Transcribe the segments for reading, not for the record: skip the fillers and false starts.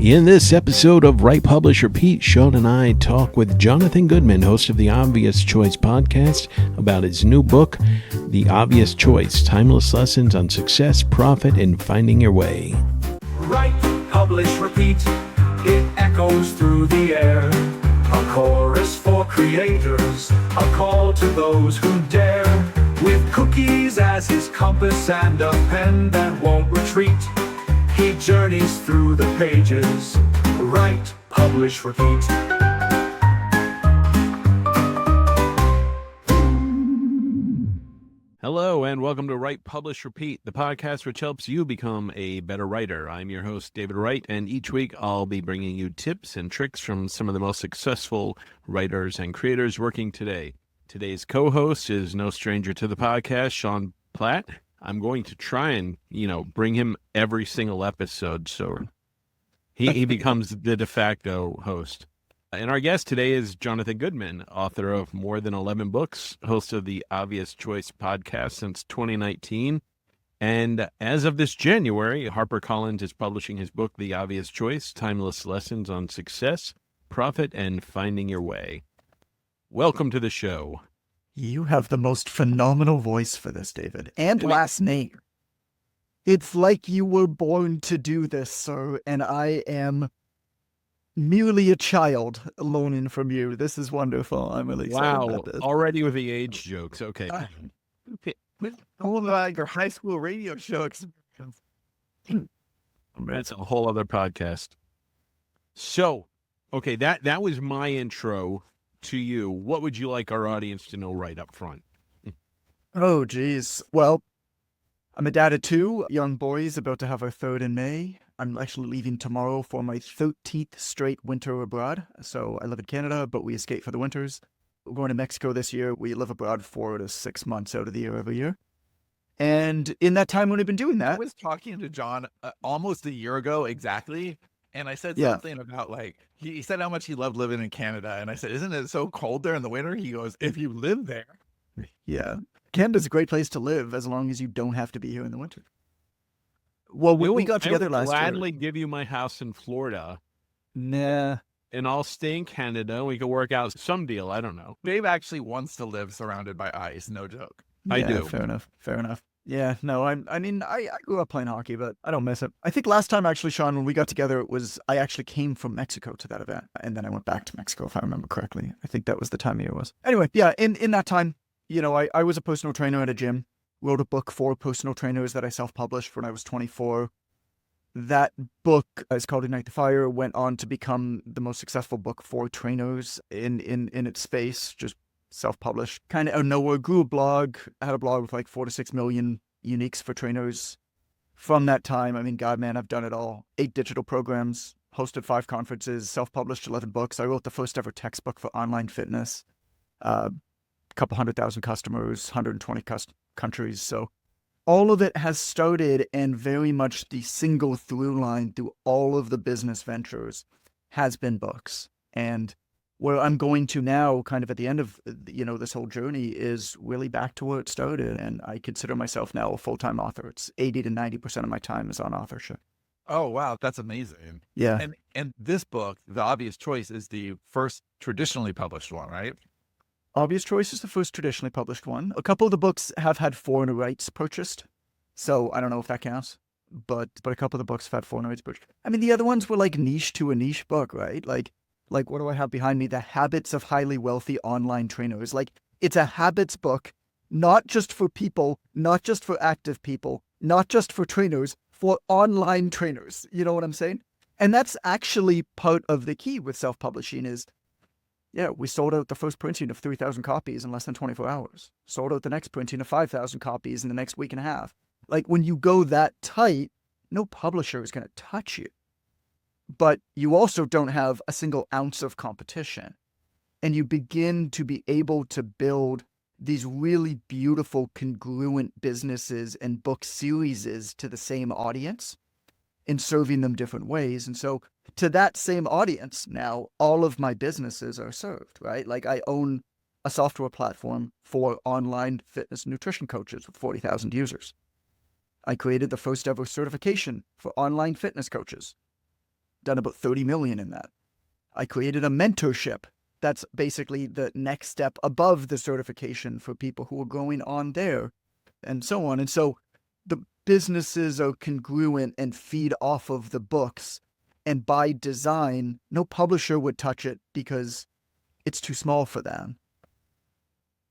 In this episode of Write, Publish, Repeat, Sean and I talk with Jonathan Goodman, host of the Obvious Choice podcast, about his new book, The Obvious Choice, Timeless Lessons on Success, Profit, and Finding Your Way. Write, publish, repeat, it echoes through the air. A chorus for creators, a call to those who dare. With cookies as his compass and a pen that won't retreat, he journeys through the pages. Write, publish, repeat. Hello, and welcome to Write, Publish, Repeat, the podcast which helps you become a better writer. I'm your host, David Wright, and each week I'll be bringing you tips and tricks from some of the most successful writers and creators working today. Today's co-host is no stranger to the podcast, Sean Platt. I'm going to try and, bring him every single episode so he becomes the de facto host. And our guest today is Jonathan Goodman, author of more than 11 books, host of the Obvious Choice podcast since 2019. And as of this January, HarperCollins is publishing his book, The Obvious Choice, Timeless Lessons on Success, Profit, and Finding Your Way. Welcome to the show. You have the most phenomenal voice for this, David, and last name. It's like you were born to do this, sir, and I am merely a child learning from you. This is wonderful. I'm really excited about this. Already with the age jokes. Okay. All about your high school radio show experience. That's a whole other podcast. So, okay, that was my intro to you. What would you like our audience to know right up front? Oh, geez. Well, I'm a dad of two young boys, about to have our third in May. I'm actually leaving tomorrow for my 13th straight winter abroad. So I live in Canada, but we escape for the winters. We're going to Mexico this year. We live abroad 4 to 6 months out of the year every year. And in that time when I've been doing that, I was talking to John almost a year ago exactly. And I said something about he said how much he loved living in Canada. And I said, isn't it so cold there in the winter? He goes, if you live there. Yeah. Canada's a great place to live as long as you don't have to be here in the winter. Well, we got together last year. I would gladly give you my house in Florida. Nah. And I'll stay in Canada. We could work out some deal. I don't know. Dave actually wants to live surrounded by ice. No joke. Yeah, I do. Fair enough. Yeah, no, I grew up playing hockey, but I don't miss it. I think last time, actually, Sean, when we got together, I actually came from Mexico to that event. And then I went back to Mexico, if I remember correctly. I think that was the time of year it was. Anyway, yeah, in that time, I was a personal trainer at a gym, wrote a book for personal trainers that I self-published when I was 24. That book is called Ignite the Fire, went on to become the most successful book for trainers in its space, just self-published. Kind of out of nowhere, grew a blog, had a blog with like 4 to 6 million uniques for trainers. From that time, I've done it all. 8 digital programs, hosted 5 conferences, self-published 11 books. I wrote the first ever textbook for online fitness. A couple 100,000 customers, 120 countries. So all of it has started, and very much the single through line through all of the business ventures has been books. And where I'm going to now, kind of at the end of, this whole journey, is really back to where it started. And I consider myself now a full-time author. It's 80 to 90% of my time is on authorship. Oh, wow. That's amazing. Yeah. And this book, The Obvious Choice, is the first traditionally published one, right? Obvious Choice is the first traditionally published one. A couple of the books have had foreigner rights purchased. So I don't know if that counts. But a couple of the books have had foreigner rights purchased. The other ones were like niche to a niche book, right? Like what do I have behind me? The Habits of Highly Wealthy Online Trainers. It's a habits book, not just for people, not just for active people, not just for trainers, for online trainers. You know what I'm saying? And that's actually part of the key with self-publishing is, we sold out the first printing of 3,000 copies in less than 24 hours. Sold out the next printing of 5,000 copies in the next week and a half. When you go that tight, no publisher is going to touch you. But you also don't have a single ounce of competition. And you begin to be able to build these really beautiful congruent businesses and book series to the same audience and serving them different ways. And so to that same audience now, all of my businesses are served, right? I own a software platform for online fitness nutrition coaches with 40,000 users. I created the first ever certification for online fitness coaches. done about 30 million in that. I created a mentorship. That's basically the next step above the certification for people who are going on there, and so on. And so the businesses are congruent and feed off of the books. And by design, no publisher would touch it because it's too small for them.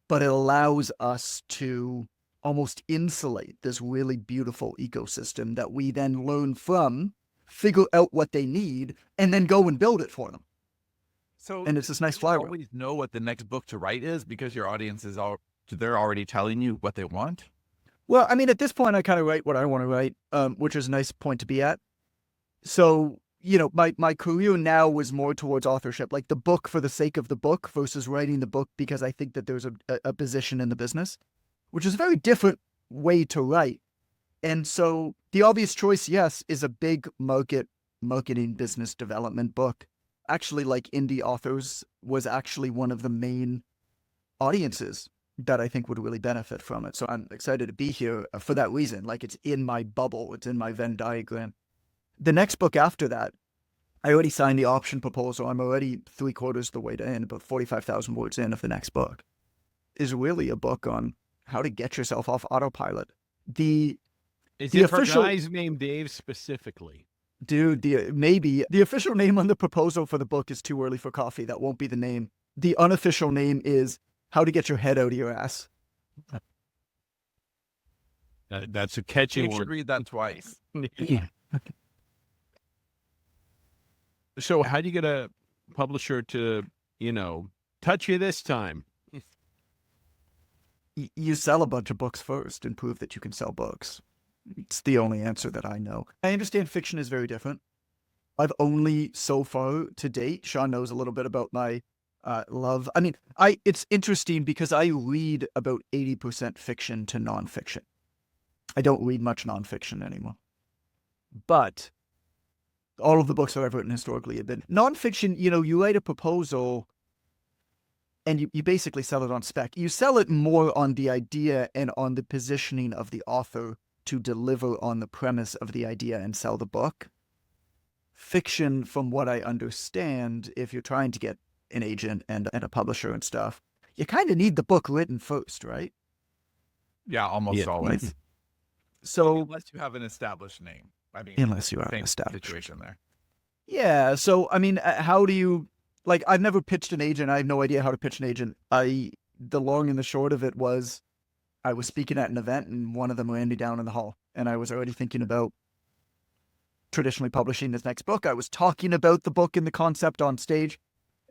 But it allows us to almost insulate this really beautiful ecosystem that we then learn from, figure out what they need, and then go and build it for them. So, and it's this nice you flywheel. always know what the next book to write is because your audience is they're already telling you what they want. Well, I mean, at this point, I kind of write what I want to write, which is a nice point to be at. So, you know, my career now was more towards authorship, like the book for the sake of the book versus writing the book because I think that there's a position in the business, which is a very different way to write. And so the obvious choice, yes, is a big marketing business development book. Actually, like indie authors was actually one of the main audiences that I think would really benefit from it. So I'm excited to be here for that reason. Like it's in my bubble, it's in my Venn diagram. The next book after that, I already signed the option proposal. I'm already 3/4 the way in, about 45,000 words in of the next book, is really a book on how to get yourself off autopilot. Is it official for guys named Dave specifically? Dude, maybe. The official name on the proposal for the book is Too Early for Coffee. That won't be the name. The unofficial name is How to Get Your Head Out of Your Ass. That's a catchy one. You should read that twice. Yeah. So how do you get a publisher to, touch you this time? You sell a bunch of books first and prove that you can sell books. It's the only answer that I know. I understand fiction is very different. I've only so far to date, Sean knows a little bit about my love. I mean, it's interesting because I read about 80% fiction to nonfiction. I don't read much nonfiction anymore. But all of the books I've written historically have been nonfiction. You write a proposal and you basically sell it on spec. You sell it more on the idea and on the positioning of the author to deliver on the premise of the idea and sell the book. Fiction, from what I understand, if you're trying to get an agent and a publisher and stuff, you kind of need the book written first, right? Yeah, almost always. So unless you have an established name. I mean, unless you have an established situation there. Yeah. So, I mean, how do you, like, I've never pitched an agent. I have no idea how to pitch an agent. The long and the short of it was I was speaking at an event and one of them ran me down in the hall. And I was already thinking about traditionally publishing this next book. I was talking about the book and the concept on stage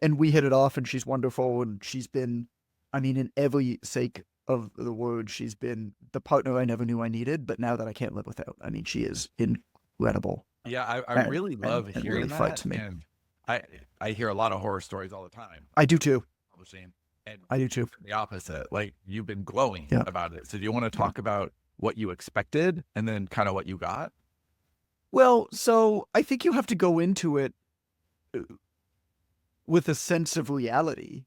and we hit it off and she's wonderful. And she's been, I mean, in every sake of the word, she's been the partner I never knew I needed, but now that I can't live without. I mean, she is incredible. Yeah, I really love hearing really that. Fights me. And I hear a lot of horror stories all the time. I do too. Publishing. And I do too. The opposite. Like you've been glowing about it. So do you want to talk about what you expected and then kind of what you got? Well, so I think you have to go into it with a sense of reality.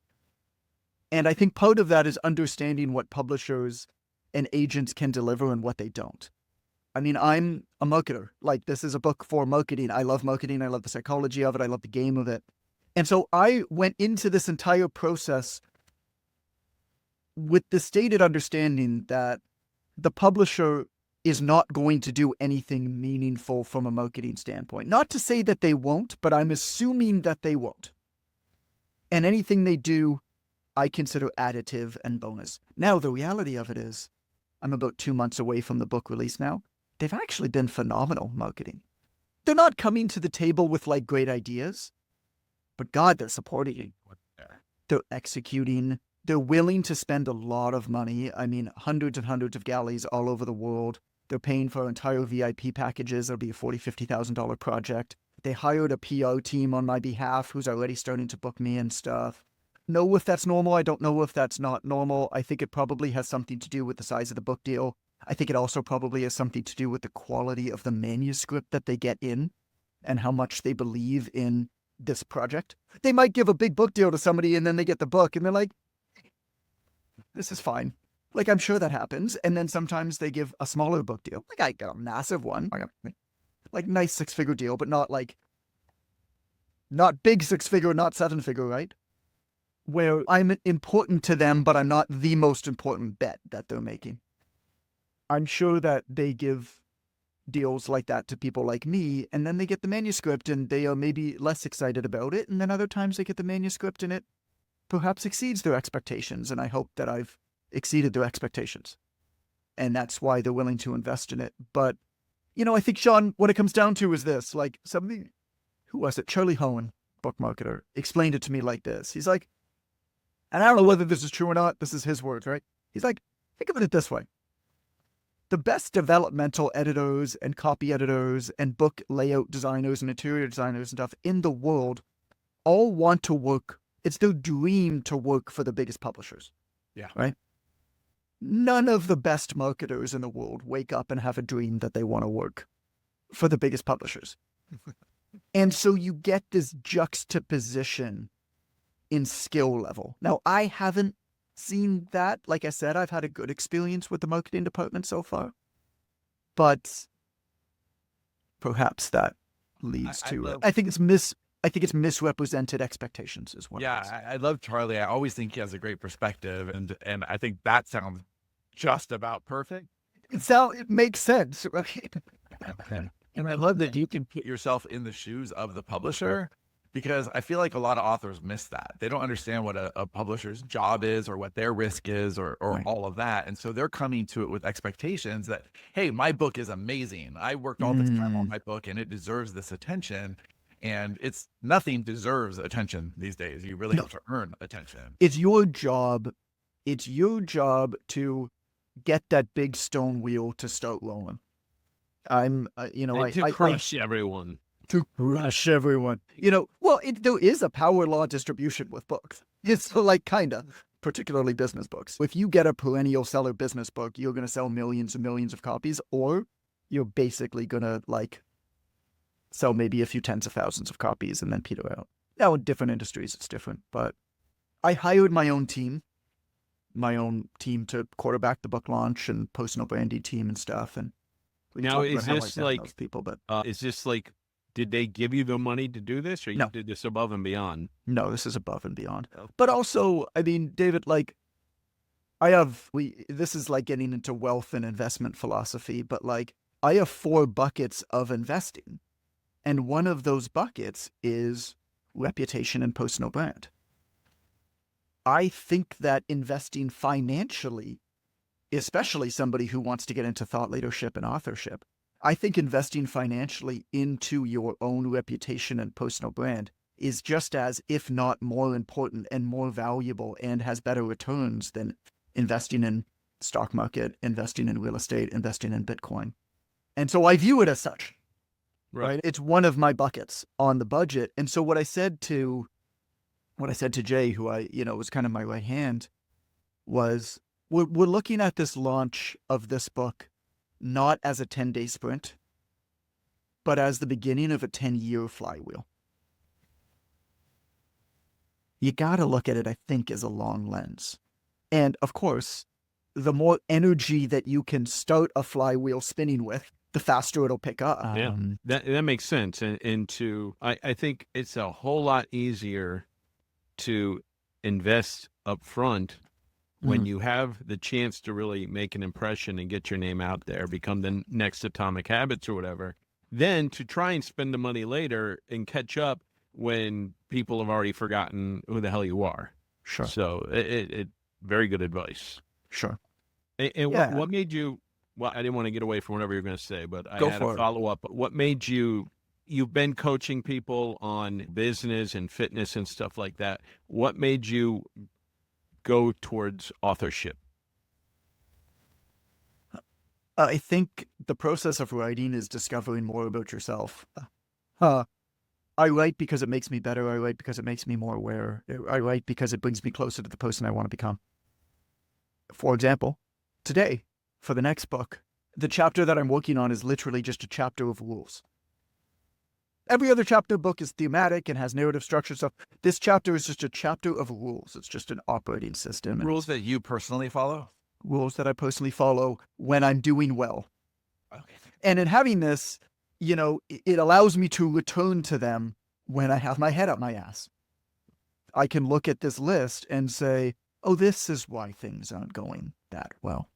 And I think part of that is understanding what publishers and agents can deliver and what they don't. I mean, I'm a marketer. Like, this is a book for marketing. I love marketing. I love the psychology of it. I love the game of it. And so I went into this entire process with the stated understanding that the publisher is not going to do anything meaningful from a marketing standpoint. Not to say that they won't, but I'm assuming that they won't. And anything they do, I consider additive and bonus. Now, the reality of it is, I'm about 2 months away from the book release now. They've actually been phenomenal marketing. They're not coming to the table with like great ideas, but God, they're supporting you. They're executing. They're willing to spend a lot of money. I mean, hundreds and hundreds of galleys all over the world. They're paying for entire VIP packages. It'll be a $40,000, $50,000 project. They hired a PR team on my behalf who's already starting to book me and stuff. Know if that's normal. I don't know if that's not normal. I think it probably has something to do with the size of the book deal. I think it also probably has something to do with the quality of the manuscript that they get in and how much they believe in this project. They might give a big book deal to somebody and then they get the book and they're like, this is fine. Like, I'm sure that happens. And then sometimes they give a smaller book deal. Like, I got a massive one, like nice 6-figure deal, but not like not big 6-figure, not 7-figure, right? Where I'm important to them, but I'm not the most important bet that they're making. I'm sure that they give deals like that to people like me, and then they get the manuscript and they are maybe less excited about it. And then other times they get the manuscript and it perhaps exceeds their expectations. And I hope that I've exceeded their expectations. And that's why they're willing to invest in it. But, I think, Sean, what it comes down to is this, like somebody, who was it? Charlie Hohen, book marketer, explained it to me like this. He's like, and I don't know whether this is true or not. This is his words, right? He's like, think of it this way. The best developmental editors and copy editors and book layout designers and interior designers and stuff in the world all want to work. It's their dream to work for the biggest publishers. Yeah. Right? None of the best marketers in the world wake up and have a dream that they want to work for the biggest publishers. And so you get this juxtaposition in skill level. Now, I haven't seen that. Like I said, I've had a good experience with the marketing department so far. But perhaps that leads to I think it's misrepresented expectations as well. Yeah, I love Charlie. I always think he has a great perspective, and I think that sounds just about perfect. It makes sense, right? And I love that you can put yourself in the shoes of the publisher, because I feel like a lot of authors miss that. They don't understand what a publisher's job is or what their risk is or Right. all of that. And so they're coming to it with expectations that, hey, my book is amazing. I worked all this time on my book and it deserves this attention. And nothing deserves attention these days. You really have to earn attention. It's your job. It's your job to get that big stone wheel to start rolling. To crush everyone. To crush everyone. There is a power law distribution with books. It's like kind of, particularly business books. If you get a perennial seller business book, you're going to sell millions and millions of copies, or you're basically going to sell maybe a few tens of thousands of copies and then peter out. Now, in different industries, it's different. But I hired my own team to quarterback the book launch and post-no branding team and stuff. And now, is this those people? But is this like, did they give you the money to do this, or you No. did this above and beyond? No, this is above and beyond. Oh. But also, I mean, David, this is like getting into wealth and investment philosophy, but I have 4 buckets of investing. And one of those buckets is reputation and personal brand. I think that investing financially, especially somebody who wants to get into thought leadership and authorship, I think investing financially into your own reputation and personal brand is just as, if not more important and more valuable and has better returns than investing in stock market, investing in real estate, investing in Bitcoin. And so I view it as such. Right. It's one of my buckets on the budget. And so what I said to Jay, who was kind of my right hand, was we're looking at this launch of this book not as a 10-day sprint, but as the beginning of a 10-year flywheel. You got to look at it, I think, as a long lens. And of course, the more energy that you can start a flywheel spinning with, the faster it'll pick up. Yeah, that makes sense. I think it's a whole lot easier to invest up front when you have the chance to really make an impression and get your name out there, become the next Atomic Habits or whatever, than to try and spend the money later and catch up when people have already forgotten who the hell you are. Sure. So it very good advice. Sure. And what made you, well, I didn't want to get away from whatever you're going to say, but I had a follow-up. What made you've been coaching people on business and fitness and stuff like that. What made you go towards authorship? I think the process of writing is discovering more about yourself. I write because it makes me better. I write because it makes me more aware. I write because it brings me closer to the person I want to become. For example, today, for the next book, the chapter that I'm working on is literally just a chapter of rules. Every other chapter book is thematic and has narrative structure stuff. This chapter is just a chapter of rules. It's just an operating system. Rules that you personally follow? Rules that I personally follow when I'm doing well. Okay. And in having this, it allows me to return to them when I have my head up my ass. I can look at this list and say, oh, this is why things aren't going that well.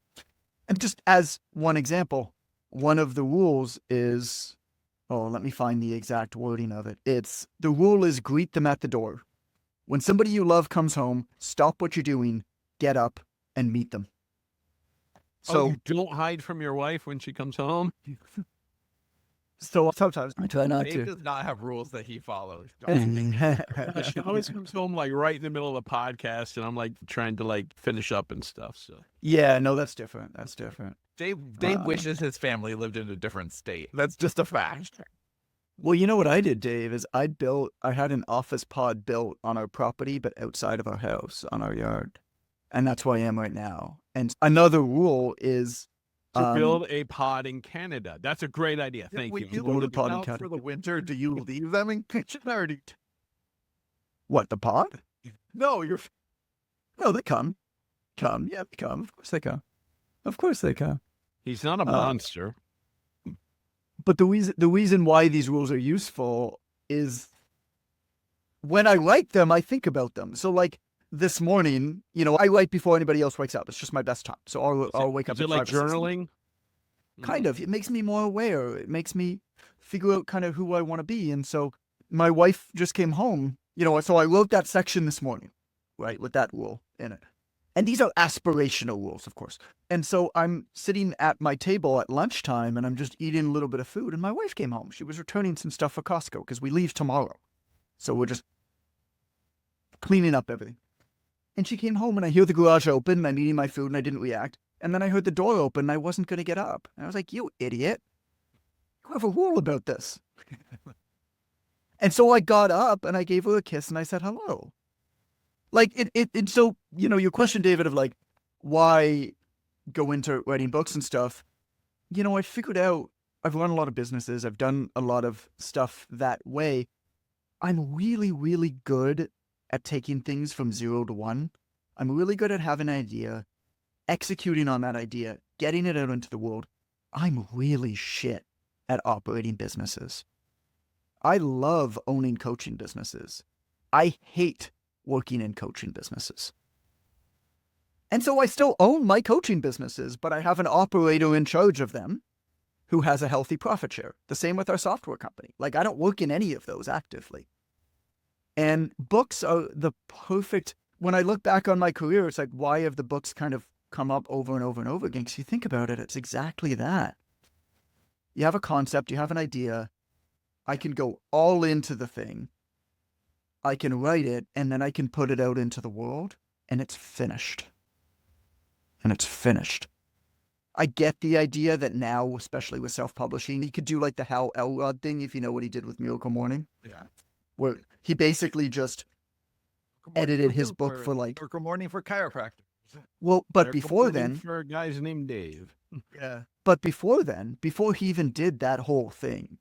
And just as one example, one of the rules is, oh, let me find the exact wording of it. The rule is greet them at the door. When somebody you love comes home, stop what you're doing, get up, and meet them. So you don't hide from your wife when she comes home? So sometimes I try not Dave to. does not have rules that he follows. She always comes home like right in the middle of the podcast, and I'm like trying to like finish up and stuff. So Yeah, no, that's different. That's different. Dave wishes his family lived in a different state. That's just a fact. Well, you know what I did, Dave, is I had an office pod built on our property, but outside of our house, on our yard. And that's where I am right now. And another rule is to build a pod in Canada. That's a great idea. Thank When you. you Build a leave pod in out Canada. for the winter, do you leave them in kitchen or what, the pod? no? You're No, they come. Yeah, they come. Of course they come. Of course they come. He's not a monster. But the reason why these rules are useful is when I write them, I think about them. So like this morning, I write before anybody else wakes up. It's just my best time. So I'll wake up. Is it like journaling? Kind of. It makes me more aware. It makes me figure out kind of who I want to be. And so my wife just came home, so I wrote that section this morning, right, with that rule in it. And these are aspirational rules, of course. And so I'm sitting at my table at lunchtime and I'm just eating a little bit of food. And my wife came home. She was returning some stuff for Costco because we leave tomorrow. So we're just cleaning up everything. And she came home and I hear the garage open and I'm eating my food and I didn't react. And then I heard the door open and I wasn't going to get up. And I was like, you idiot. You have a rule about this. And so I got up and I gave her a kiss and I said hello. Like it so, your question, David, of like, why go into writing books and stuff? I figured out I've run a lot of businesses. I've done a lot of stuff that way. I'm really, really good at taking things from 0 to 1. I'm really good at having an idea, executing on that idea, getting it out into the world. I'm really shit at operating businesses. I love owning coaching businesses. I hate working in coaching businesses. And so I still own my coaching businesses, but I have an operator in charge of them who has a healthy profit share. The same with our software company. Like I don't work in any of those actively. And books are the perfect, when I look back on my career, it's like, why have the books kind of come up over and over and over again? Because you think about it, it's exactly that. You have a concept, you have an idea. I can go all into the thing. I can write it, and then I can put it out into the world, and it's finished. And it's finished. I get the idea that now, especially with self-publishing, you could do like the Hal Elrod thing, if you know what he did with Miracle Morning. Yeah. Where he basically just edited his book for like... Miracle Morning for chiropractors. Well, but Miracle before Morning then... for guys named Dave. Yeah. But before then, before he even did that whole thing,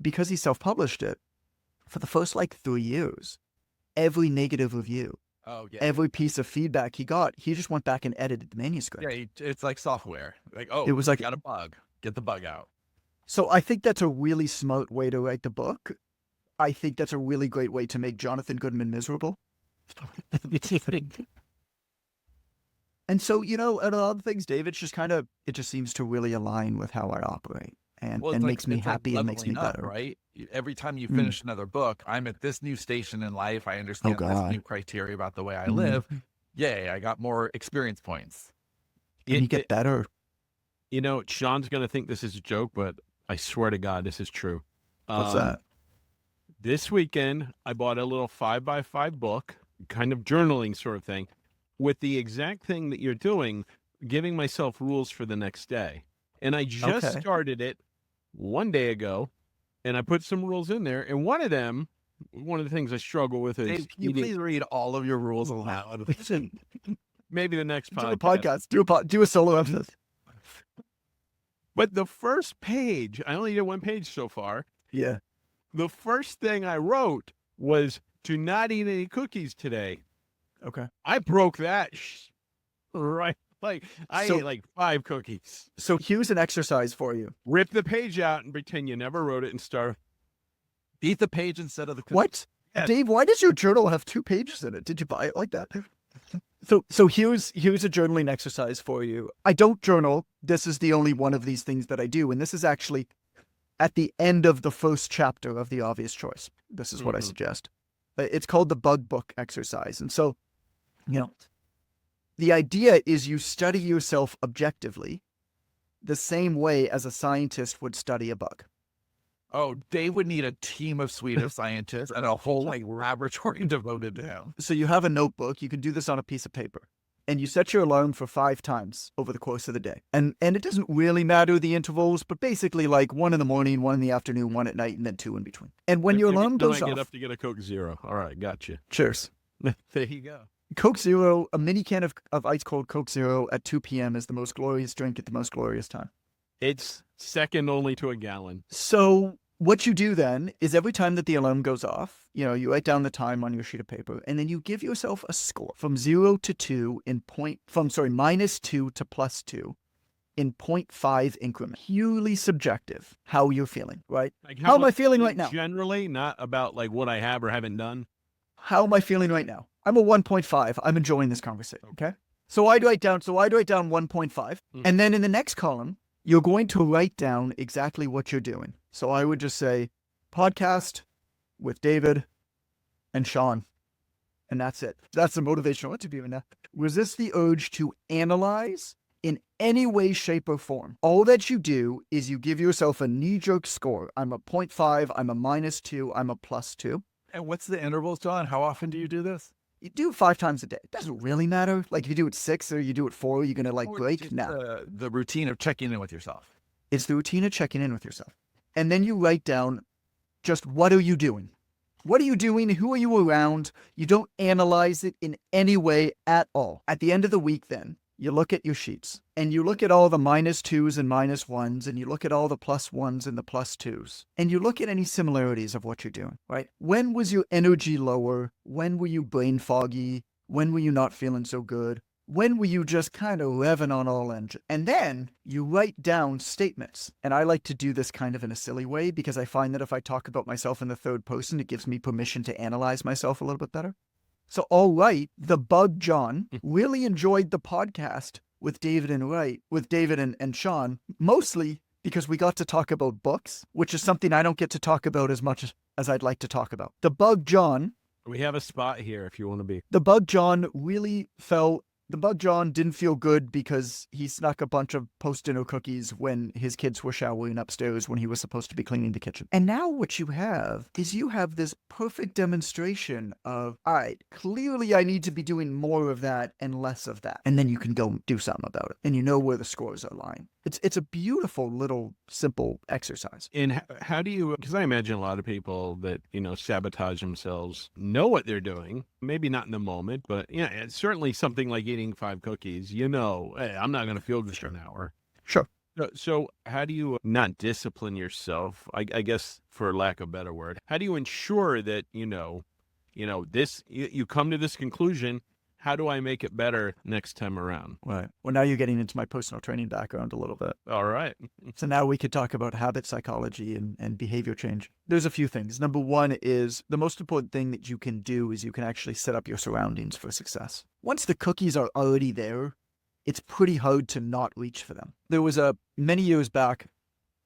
because he self-published it, for the first like 3 years, every negative review, every piece of feedback he got, he just went back and edited the manuscript. Yeah, it's like software. Like, It was like- you got a bug. Get the bug out. So I think that's a really smart way to write the book. I think that's a really great way to make Jonathan Goodman miserable. And so, and a lot of things, Dave, it's just it just seems to really align with how I operate and makes me happy and makes me better. Right? Every time you finish another book, I'm at this new station in life. I understand this new criteria about the way I live. Yay, I got more experience points. And you get better. Sean's going to think this is a joke, but I swear to God, this is true. What's that? This weekend, I bought a little 5x5 book, kind of journaling sort of thing, with the exact thing that you're doing, giving myself rules for the next day. And I just started it 1 day ago, and I put some rules in there. And one of the things I struggle with is... Dave, can you please read all of your rules aloud? Maybe the next Do a podcast. Do a solo episode. But the first page, I only did one page so far. Yeah. The first thing I wrote was to not eat any cookies today. Okay. I broke that right. Like I ate like 5 cookies. So here's an exercise for you. Rip the page out and pretend you never wrote it and start. Eat the page instead of the cookie. What? Yeah. Dave, why does your journal have 2 pages in it? Did you buy it like that? So here's a journaling exercise for you. I don't journal. This is the only one of these things that I do. And this is actually at the end of the first chapter of The Obvious Choice. This is what I suggest. It's called the bug book exercise. And so, the idea is you study yourself objectively the same way as a scientist would study a bug. Oh, Dave would need a team of Swedish scientists and a whole laboratory devoted to him. So you have a notebook. You can do this on a piece of paper. And you set your alarm for 5 times over the course of the day. And it doesn't really matter the intervals, but basically 1 in the morning, 1 in the afternoon, 1 at night, and then 2 in between. And when your alarm goes off... I get up to get a Coke Zero. All right, gotcha. Cheers. There you go. Coke Zero, a mini can of ice cold Coke Zero at 2 p.m. is the most glorious drink at the most glorious time. It's second only to a gallon. So what you do then is every time that the alarm goes off, you write down the time on your sheet of paper, and then you give yourself a score from 0 to 2 -2 to +2 in 0.5 increment. Purely subjective, how you're feeling, right? How am I feeling right now? Generally, not about what I have or haven't done. How am I feeling right now? I'm a 1.5. I'm enjoying this conversation, okay? So I'd write down 1.5. And then in the next column, you're going to write down exactly what you're doing. So I would just say, podcast with David and Sean. And that's it. That's the motivational interview. And resist the urge to analyze in any way, shape, or form. All that you do is you give yourself a knee-jerk score. I'm a 0.5, I'm a -2, I'm a +2. And what's the intervals, John? How often do you do this? You do it 5 times a day. It doesn't really matter. If you do it 6 or you do it 4, you're going to break? No. The routine of checking in with yourself. It's the routine of checking in with yourself. And then you write down just what are you doing? What are you doing? Who are you around? You don't analyze it in any way at all. At the end of the week then, you look at your sheets and you look at all the -2s and -1s and you look at all the +1s and the +2s and you look at any similarities of what you're doing, right? When was your energy lower? When were you brain foggy? When were you not feeling so good? When were you just kind of revving on all engines? And then you write down statements. And I like to do this kind of in a silly way because I find that if I talk about myself in the third person, it gives me permission to analyze myself a little bit better. So, all right, the bug John really enjoyed the podcast with David and Sean, mostly because we got to talk about books, which is something I don't get to talk about as much as I'd like to talk about. The bug John... We have a spot here if you want to be. The bug John didn't feel good because he snuck a bunch of post-dinner cookies when his kids were showering upstairs when he was supposed to be cleaning the kitchen. And now what you have is this perfect demonstration of, all right, clearly I need to be doing more of that and less of that. And then you can go do something about it. And you know where the scores are lying. It's a beautiful little simple exercise. And how do you, because I imagine a lot of people that, sabotage themselves know what they're doing, maybe not in the moment, but it's certainly something like eating 5 cookies, hey, I'm not going to feel good for an hour. Sure. So how do you not discipline yourself? I guess for lack of a better word, how do you ensure that, you come to this conclusion? How do I make it better next time around? Right. Well, now you're getting into my personal training background a little bit. All right. So now we could talk about habit psychology and behavior change. There's a few things. Number one is the most important thing that you can do is you can actually set up your surroundings for success. Once the cookies are already there, it's pretty hard to not reach for them. There was many years back,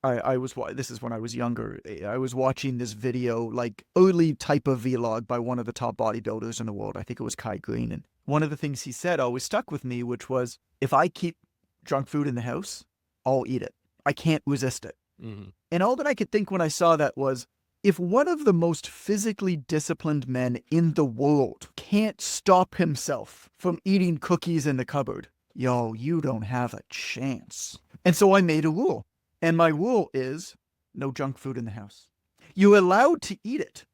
this is when I was younger, I was watching this video, early type of vlog by one of the top bodybuilders in the world. I think it was Kai Green. And one of the things he said always stuck with me, which was, if I keep junk food in the house, I'll eat it. I can't resist it. Mm-hmm. And all that I could think when I saw that was, if one of the most physically disciplined men in the world can't stop himself from eating cookies in the cupboard, you don't have a chance. And so I made a rule. And my rule is no junk food in the house. You're allowed to eat it.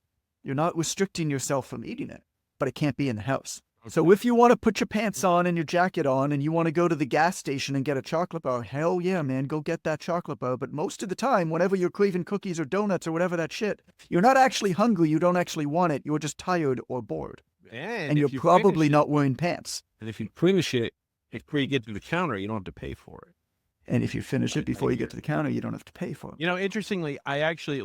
You're not restricting yourself from eating it, but it can't be in the house. Okay. So if you want to put your pants on and your jacket on and you want to go to the gas station and get a chocolate bar, hell yeah, man, go get that chocolate bar. But most of the time, whenever you're craving cookies or donuts or whatever that shit, you're not actually hungry. You don't actually want it. You're just tired or bored. And you're probably not wearing pants. And if you finish it before you get to the counter, you don't have to pay for it. And if you finish it before you get to the counter, you don't have to pay for it. Interestingly, I actually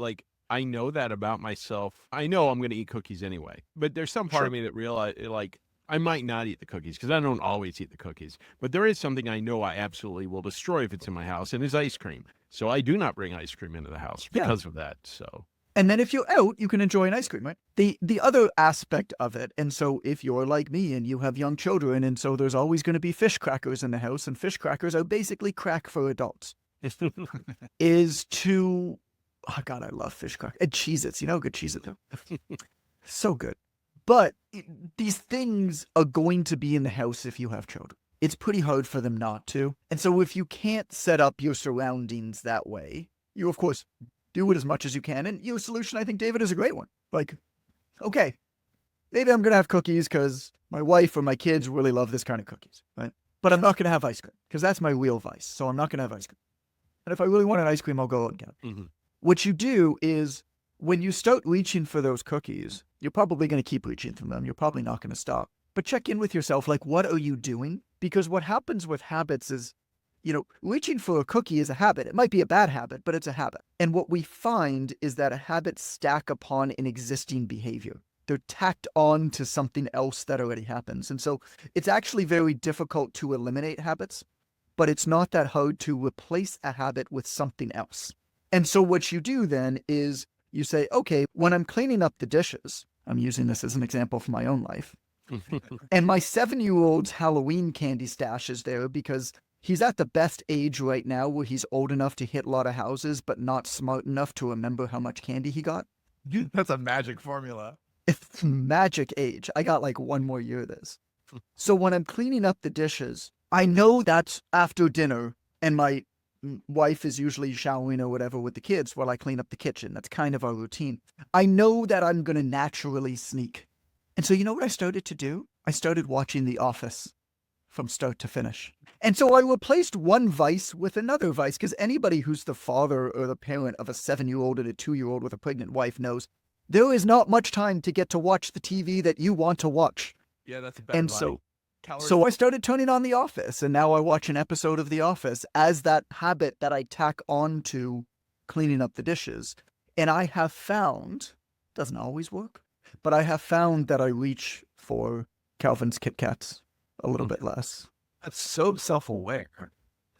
I know that about myself. I know I'm going to eat cookies anyway, but there's some part Sure. of me that realize like I might not eat the cookies because I don't always eat the cookies. But there is something I know I absolutely will destroy if it's in my house, and it's ice cream. So I do not bring ice cream into the house Yeah. because of that. So And then if you're out, you can enjoy an ice cream, right? The other aspect of it, and so if you're like me and you have young children, and so there's always going to be fish crackers in the house, and fish crackers are basically crack for adults, is to, oh God, I love fish crackers. And Cheez-Its, you know how good Cheez-Its are? So good. But these things are going to be in the house if you have children. It's pretty hard for them not to. And so if you can't set up your surroundings that way, you, of course, do it as much as you can. And your solution, I think, David, is a great one. Like, okay, maybe I'm going to have cookies because my wife or my kids really love this kind of cookies, right? But I'm not going to have ice cream because that's my real vice. So I'm not going to have ice cream. And if I really want an ice cream, I'll go out and get it. Mhm. What you do is when you start reaching for those cookies, you're probably going to keep reaching for them. You're probably not going to stop. But check in with yourself, like, what are you doing? Because what happens with habits is, reaching for a cookie is a habit. It might be a bad habit, but it's a habit. And what we find is that a habit stack upon an existing behavior. They're tacked on to something else that already happens. And so it's actually very difficult to eliminate habits, but it's not that hard to replace a habit with something else. And so what you do then is you say, okay, when I'm cleaning up the dishes, I'm using this as an example from my own life, and my 7-year-old's Halloween candy stash is there because he's at the best age right now where he's old enough to hit a lot of houses, but not smart enough to remember how much candy he got. That's a magic formula. It's magic age. I got like one more year of this. So when I'm cleaning up the dishes, I know that's after dinner and my wife is usually showering or whatever with the kids while I clean up the kitchen. That's kind of our routine. I know that I'm going to naturally sneak. And so you know what I started to do? I started watching The Office from start to finish. And so I replaced one vice with another vice because anybody who's the father or the parent of a 7-year-old and a 2-year-old with a pregnant wife knows there is not much time to get to watch the TV that you want to watch. Yeah, that's a bad And line. so I started turning on The Office, and now I watch an episode of The Office as that habit that I tack on to cleaning up the dishes. And I have found, doesn't always work, but I have found that I reach for Calvin's Kit Kats a little bit less. That's so self-aware.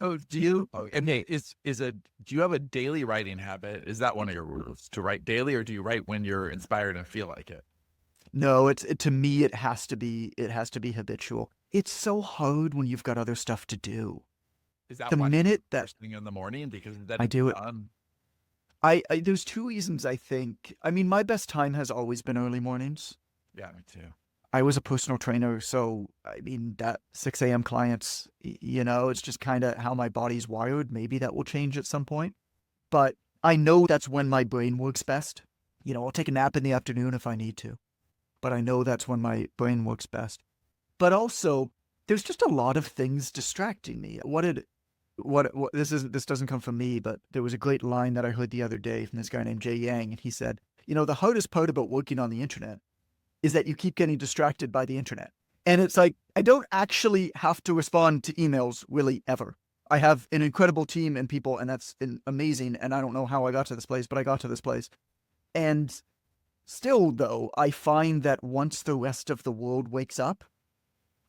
Oh, do you? Oh, and hey, do you have a daily writing habit? Is that one of your rules to write daily, or do you write when you're inspired and feel like it? No, to me it has to be habitual. It's so hard when you've got other stuff to do. Is that The why minute that first thing in the morning because that I do it, done? I there's two reasons I think. I mean, my best time has always been early mornings. Yeah, me too. I was a personal trainer, so I mean that 6 a.m. clients, it's just kind of how my body's wired. Maybe that will change at some point, but I know that's when my brain works best. I'll take a nap in the afternoon if I need to, but I know that's when my brain works best. But also, there's just a lot of things distracting me. This doesn't come from me, but there was a great line that I heard the other day from this guy named Jay Yang, and he said, the hardest part about working on the internet is that you keep getting distracted by the internet. And it's like, I don't actually have to respond to emails really ever. I have an incredible team and people, and that's amazing. And I don't know how I got to this place, but I got to this place. And still, though, I find that once the rest of the world wakes up,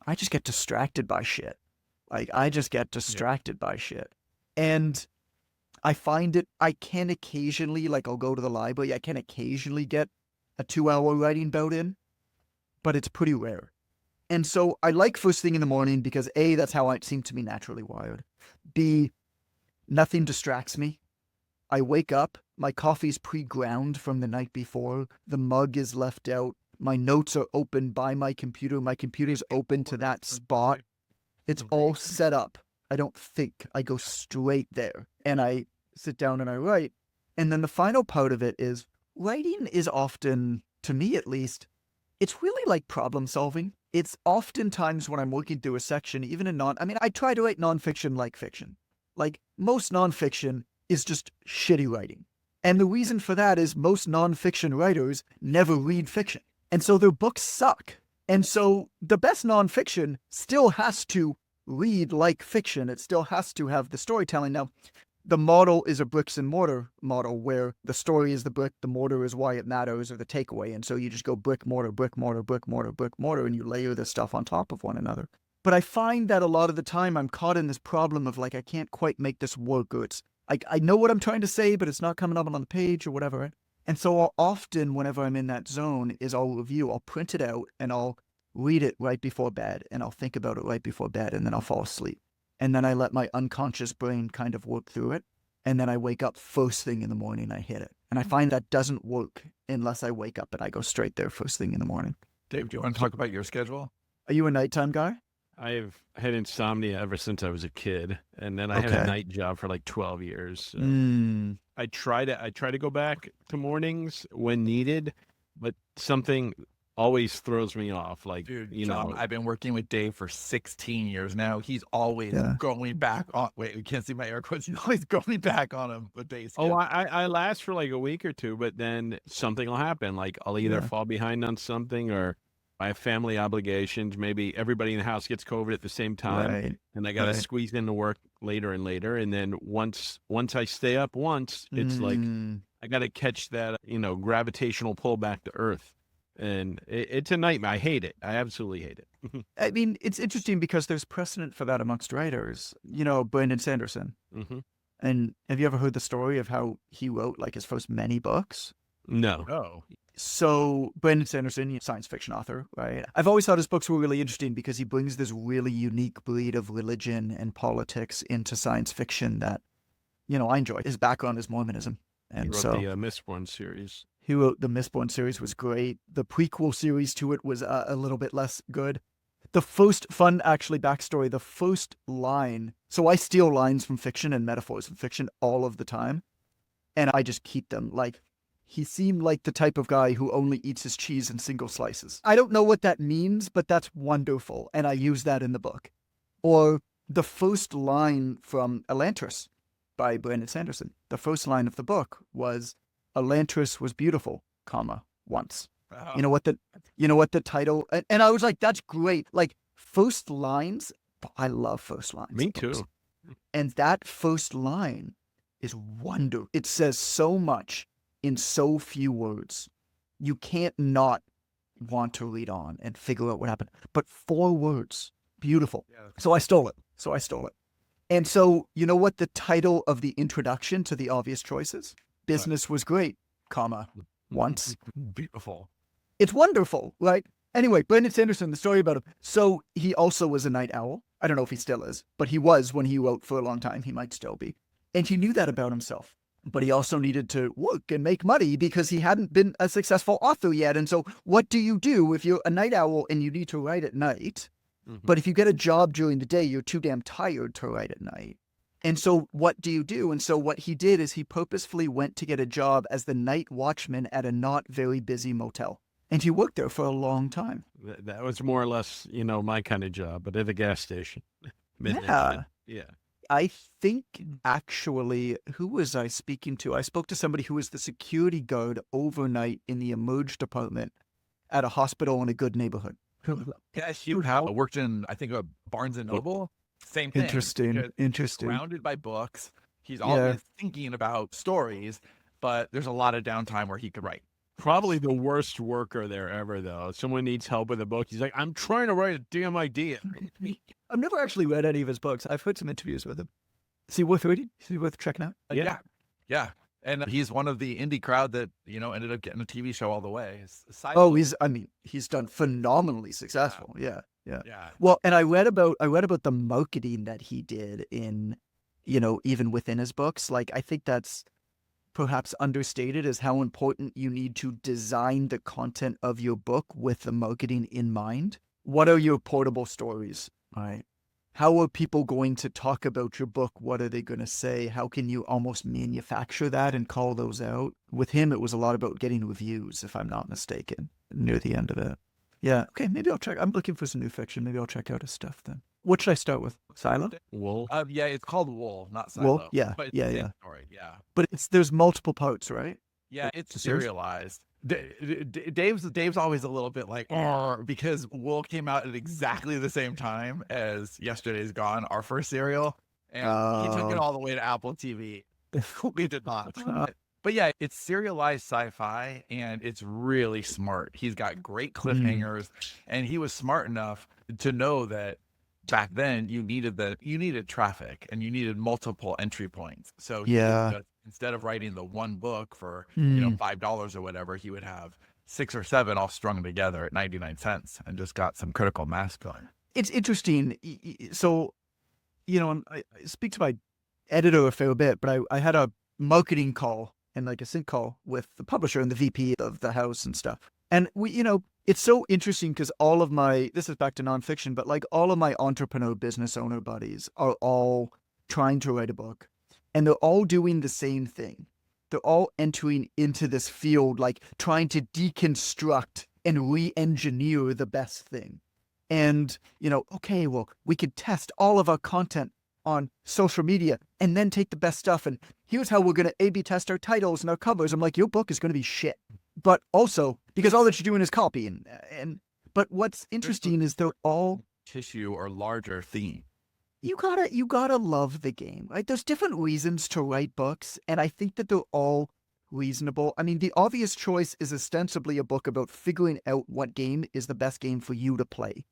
I just get distracted by shit. Like, I just get distracted by shit. And I find I can occasionally, like, I'll go to the library, I can occasionally get a 2-hour writing bout in, but it's pretty rare. And so I like first thing in the morning because A, that's how I seem to be naturally wired. B, nothing distracts me. I wake up, my coffee's pre-ground from the night before, the mug is left out, my notes are open by my computer's open to that spot. It's all set up. I don't think. I go straight there and I sit down and I write. And then the final part of it is writing is often, to me at least, it's really like problem solving. It's oftentimes when I'm working through a section, even in I try to write nonfiction like fiction. Like most nonfiction is just shitty writing. And the reason for that is most nonfiction writers never read fiction. And so their books suck. And so the best nonfiction still has to read like fiction. It still has to have the storytelling. Now, the model is a bricks and mortar model where the story is the brick, the mortar is why it matters, or the takeaway. And so you just go brick, mortar, brick, mortar, brick, mortar, brick, mortar, and you layer this stuff on top of one another. But I find that a lot of the time I'm caught in this problem of like, I can't quite make this work. Or it's, I know what I'm trying to say, but it's not coming up on the page or whatever. Right? And so I'll often, whenever I'm in that zone, is I'll review, I'll print it out and I'll read it right before bed and I'll think about it right before bed and then I'll fall asleep. And then I let my unconscious brain kind of work through it. And then I wake up first thing in the morning, I hit it. And I find that doesn't work unless I wake up and I go straight there first thing in the morning. Dave, do you want to talk about your schedule? Are you a nighttime guy? I've had insomnia ever since I was a kid, and then I had a night job for like 12 years. So I try to go back to mornings when needed, but something always throws me off. Like, Dude, you John, know, I've been working with Dave for 16 years now. He's always going back on. Wait, we can't see my air quotes. He's always going back on him with Dave. oh, I last for like a week or two, but then something will happen. Like I'll either fall behind on something or I have family obligations. Maybe everybody in the house gets COVID at the same time, and I got to squeeze into work later and later. And then once I stay up once, it's like I got to catch that, you know, gravitational pull back to earth. And it's a nightmare. I hate it. I absolutely hate it. I mean, it's interesting because there's precedent for that amongst writers. You know, Brandon Sanderson. And have you ever heard the story of how he wrote like his first many books? No. Oh. So Brandon Sanderson, science fiction author, right? I've always thought his books were really interesting because he brings this really unique breed of religion and politics into science fiction that, you know, I enjoy. His background is Mormonism. And He wrote the Mistborn series. He wrote the Mistborn series was great. The prequel series to it was a little bit less good. The first fun, actually, backstory, the first line. So I steal lines from fiction and metaphors from fiction all of the time. And I just keep them. Like, he seemed like the type of guy who only eats his cheese in single slices. I don't know what that means, but that's wonderful. And I use that in the book. Or the first line from Elantris by Brandon Sanderson. The first line of the book was, Elantris was beautiful, once. Wow. You know what the title, and I was like, that's great. Like first lines, I love first lines. Me too. And that first line is wonderful. It says so much in so few words. You can't not want to read on and figure out what happened. But 4 words, beautiful. Yeah. So I stole it. And so, you know what the title of the introduction to The Obvious Choices? Business was great, once. Beautiful. It's wonderful, right? Anyway, Brandon Sanderson, the story about him. So he also was a night owl. I don't know if he still is, but he was when he wrote for a long time. He might still be. And he knew that about himself. But he also needed to work and make money because he hadn't been a successful author yet. And so what do you do if you're a night owl and you need to write at night? But if you get a job during the day, you're too damn tired to write at night. And so what do you do? And so what he did is he purposefully went to get a job as the night watchman at a not very busy motel. And he worked there for a long time. That was more or less, you know, my kind of job, but at a gas station. Yeah. Yeah. I think actually, who was I speaking to? I spoke to somebody who was the security guard overnight in the emerge department at a hospital in a good neighborhood. Yeah, I worked in, I think, a Barnes and Noble. Same thing. Interesting. Surrounded by books. He's always thinking about stories, but there's a lot of downtime where he could write. Probably the worst worker there ever, though. Someone needs help with a book. He's like, I'm trying to write a damn idea. I've never actually read any of his books. I've heard some interviews with him. Is he worth reading? Is he worth checking out? Yeah. And he's one of the indie crowd that, you know, ended up getting a TV show all the way. He's done phenomenally successful. Yeah. Yeah. Well, and I read about the marketing that he did in, you know, even within his books. Like, I think that's perhaps understated is how important you need to design the content of your book with the marketing in mind. What are your portable stories? Right. How are people going to talk about your book? What are they going to say? How can you almost manufacture that and call those out? With him, it was a lot about getting reviews, if I'm not mistaken, near the end of it. Yeah. Okay, maybe I'll check. I'm looking for some new fiction. Maybe I'll check out his stuff then. What should I start with? Silo? Wool? Yeah, it's called Wool, not Silo. Wool? Yeah, but it's yeah, the same yeah. Story. Yeah. But there's multiple parts, right? Yeah, it's a series? serialized. Dave's always a little bit like, because Wool came out at exactly the same time as Yesterday's Gone, our first serial. And he took it all the way to Apple TV. We did not. But yeah, it's serialized sci-fi and it's really smart. He's got great cliffhangers, and he was smart enough to know that back then you needed traffic and you needed multiple entry points. So he would just, instead of writing the one book for $5 or whatever, he would have 6 or 7 all strung together at 99 cents and just got some critical mass going. It's interesting. So, I speak to my editor a fair bit, but I had a marketing call and like a sync call with the publisher and the VP of the house and stuff. And it's so interesting because this is back to nonfiction, but like all of my entrepreneur business owner buddies are all trying to write a book, and they're all doing the same thing. They're all entering into this field, like trying to deconstruct and re-engineer the best thing. And, okay, well, we could test all of our content on social media and then take the best stuff. And here's how we're going to A/B test our titles and our covers. I'm like, your book is going to be shit. But also, because all that you're doing is copying. But what's interesting is they're all tissue or larger theme. You gotta love the game, right? There's different reasons to write books, and I think that they're all reasonable. I mean, the obvious choice is ostensibly a book about figuring out what game is the best game for you to play,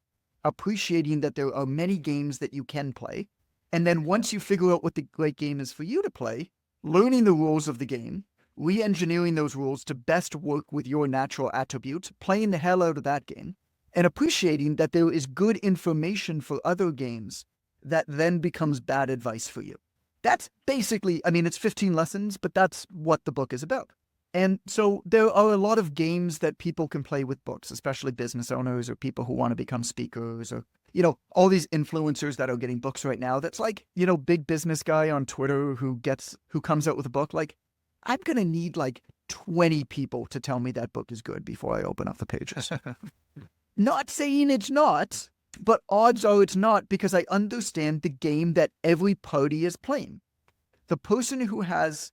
appreciating that there are many games that you can play, and then once you figure out what the great game is for you to play, learning the rules of the game, re-engineering those rules to best work with your natural attributes, playing the hell out of that game, and appreciating that there is good information for other games that then becomes bad advice for you. That's basically, it's 15 lessons, but that's what the book is about. And so there are a lot of games that people can play with books, especially business owners or people who want to become speakers or, all these influencers that are getting books right now. That's like, big business guy on Twitter who comes out with a book. Like, I'm going to need like 20 people to tell me that book is good before I open up the pages. Not saying it's not, but odds are it's not, because I understand the game that every party is playing. The person who has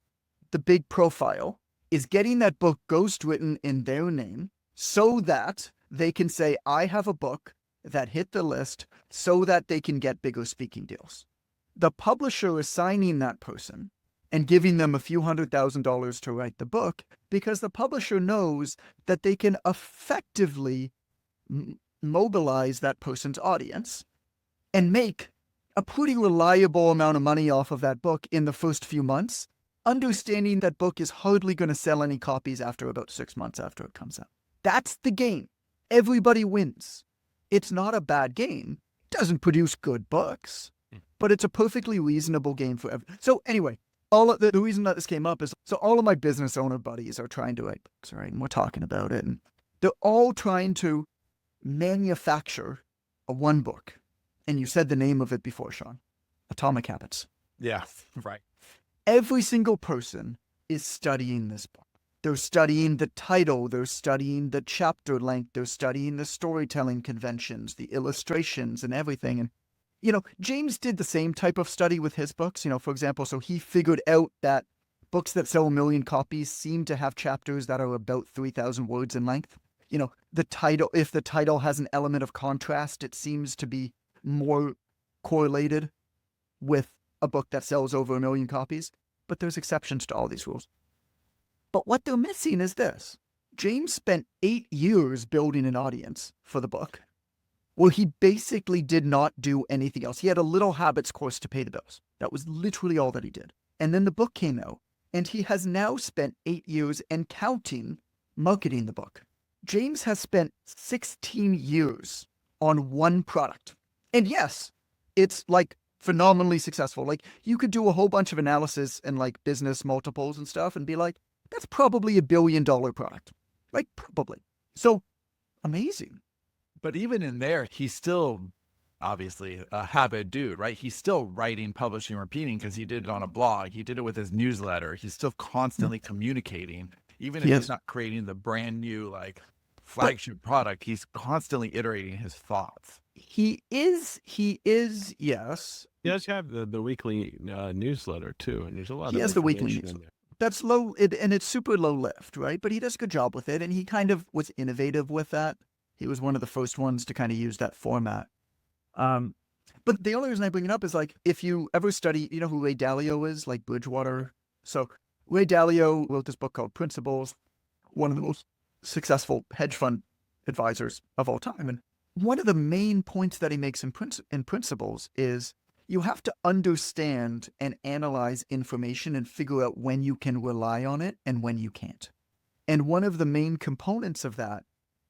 the big profile is getting that book ghostwritten in their name so that they can say, I have a book that hit the list, so that they can get bigger speaking deals. The publisher is signing that person and giving them a few $100,000 to write the book because the publisher knows that they can effectively mobilize that person's audience and make a pretty reliable amount of money off of that book in the first few months, understanding that book is hardly going to sell any copies after about 6 months after it comes out. That's the game. Everybody wins. It's not a bad game. It doesn't produce good books, but it's a perfectly reasonable game for everyone. So anyway, the reason that this came up is, so all of my business owner buddies are trying to write books, right? And we're talking about it, and they're all trying to manufacture a one book. And you said the name of it before, Sean. Atomic Habits. Yeah, right. Every single person is studying this book. They're studying the title, they're studying the chapter length, they're studying the storytelling conventions, the illustrations and everything. And, James did the same type of study with his books, for example, so he figured out that books that sell 1 million copies seem to have chapters that are about 3,000 words in length. The title, if the title has an element of contrast, it seems to be more correlated with a book that sells over 1 million copies. But there's exceptions to all these rules. But what they're missing is this. James spent 8 years building an audience for the book, where he basically did not do anything else. He had a little habits course to pay the bills. That was literally all that he did. And then the book came out, and he has now spent 8 years and counting marketing the book. James has spent 16 years on one product. And yes, it's like phenomenally successful. Like, you could do a whole bunch of analysis and like business multiples and stuff and be like, that's probably $1 billion product. Like, probably. So amazing. But even in there, he's still obviously a habit dude, right? He's still writing, publishing, repeating because he did it on a blog. He did it with his newsletter. He's still constantly communicating. Even if he's not creating the brand new like flagship product, he's constantly iterating his thoughts. He is, yes. He does have the weekly newsletter too, and there's a lot. He has the weekly newsletter. That's low, and it's super low lift, right? But he does a good job with it, and he kind of was innovative with that. He was one of the first ones to kind of use that format. But But the only reason I bring it up is like, if you ever study, you know who Ray Dalio is, like Bridgewater. So Ray Dalio wrote this book called Principles, one of the most successful hedge fund advisors of all time. And one of the main points that he makes in Principles is you have to understand and analyze information and figure out when you can rely on it and when you can't. And one of the main components of that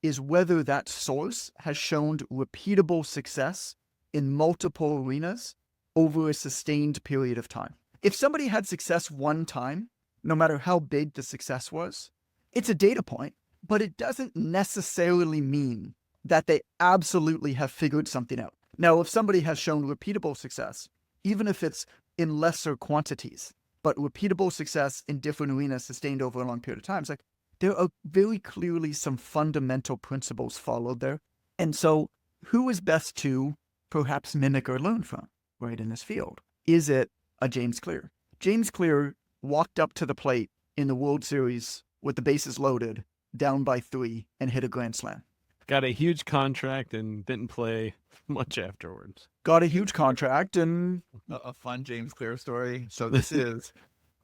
is whether that source has shown repeatable success in multiple arenas over a sustained period of time. If somebody had success one time, no matter how big the success was, it's a data point, but it doesn't necessarily mean that they absolutely have figured something out. Now, if somebody has shown repeatable success, even if it's in lesser quantities, but repeatable success in different arenas sustained over a long period of time, it's like there are very clearly some fundamental principles followed there. And so who is best to perhaps mimic or learn from, right, in this field? Is it a James Clear? James Clear walked up to the plate in the World Series with the bases loaded, down by 3, and hit a grand slam. Got a huge contract and didn't play much afterwards. Got a huge contract and A fun James Clear story. So this is